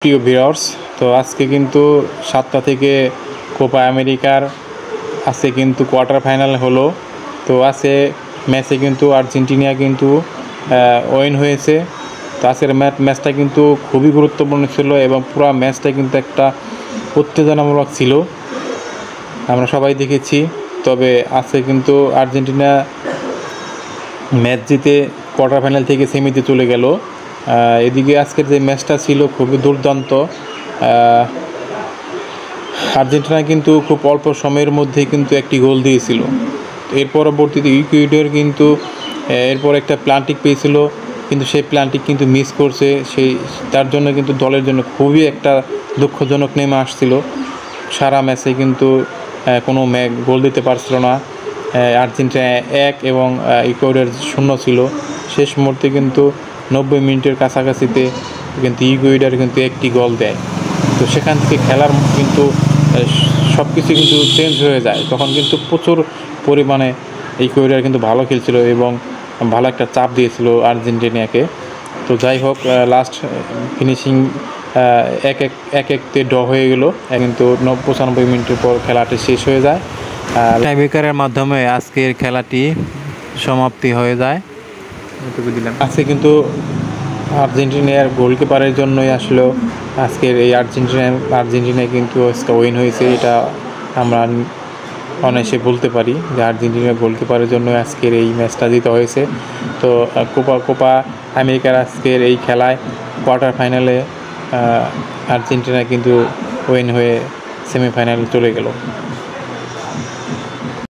প্রিয় ভিউয়ার্স, তো আজকে কিন্তু 7টা থেকে কোপা আমেরিকার আজকে কিন্তু কোয়ার্টার ফাইনাল হলো। তো আজকে ম্যাচে কিন্তু আর্জেন্টিনা কিন্তু উইন হয়েছে। তো আজকের ম্যাচটা কিন্তু খুবই গুরুত্বপূর্ণ ছিল এবং পুরো ম্যাচটা কিন্তু একটা উত্তেজনামূলক ছিল, আমরা সবাই দেখেছি। তবে আজকে কিন্তু আর্জেন্টিনা ম্যাচ জিতে কোয়ার্টার ফাইনাল থেকে সেমিতে চলে গেল। এদিকে আজকের যে ম্যাচটা ছিল খুবই দুর্দান্ত। আর্জেন্টিনা কিন্তু খুব অল্প সময়ের মধ্যে কিন্তু একটি গোল দিয়েছিল। এর পরবর্তীতে ইকুয়েডর কিন্তু এরপর একটা প্লান্টিক পেয়েছিল, কিন্তু সেই প্লান্টিক কিন্তু মিস করছে। তার জন্য কিন্তু দলের জন্য খুবই একটা দুঃখজনক নেমে আসছিল। সারা ম্যাচে কিন্তু কোনো গোল দিতে পারছিল না। আর্জেন্টিনা 1 এবং ইকুয়েডর 0 ছিল। শেষ মুহূর্তে কিন্তু 90 মিনিটের কাছাকাছিতে কিন্তু ইকুয়েডর কিন্তু একটি গোল দেয়। তো সেখান থেকে খেলার কিন্তু সব কিছু কিন্তু চেঞ্জ হয়ে যায়। তখন কিন্তু প্রচুর পরিমাণে ইকুয়েডর কিন্তু ভালো খেলছিল এবং ভালো একটা চাপ দিয়েছিল আর্জেন্টিনাকে। তো যাই হোক, লাস্ট ফিনিশিং এক-1তে ড্র হয়ে গেল, কিন্তু 95 মিনিটের পর খেলাটি শেষ হয়ে যায়। টাইব্রেকারের মাধ্যমে আজকের খেলাটি সমাপ্তি হয়ে যায়। আজকে কিন্তু আর্জেন্টিনার গোলকিপারের জন্যই আসলে আজকের এই আর্জেন্টিনায় কিন্তু আজকে উইন হয়েছে। এটা আমরা অনায়াসে বলতে পারি যে আর্জেন্টিনার গোলকিপারের জন্য আজকের এই ম্যাচটা জিতে হয়েছে। তো কোপা আমেরিকার আজকের এই খেলায় কোয়ার্টার ফাইনালে আর্জেন্টিনা কিন্তু উইন হয়ে সেমিফাইনালে চলে গেল।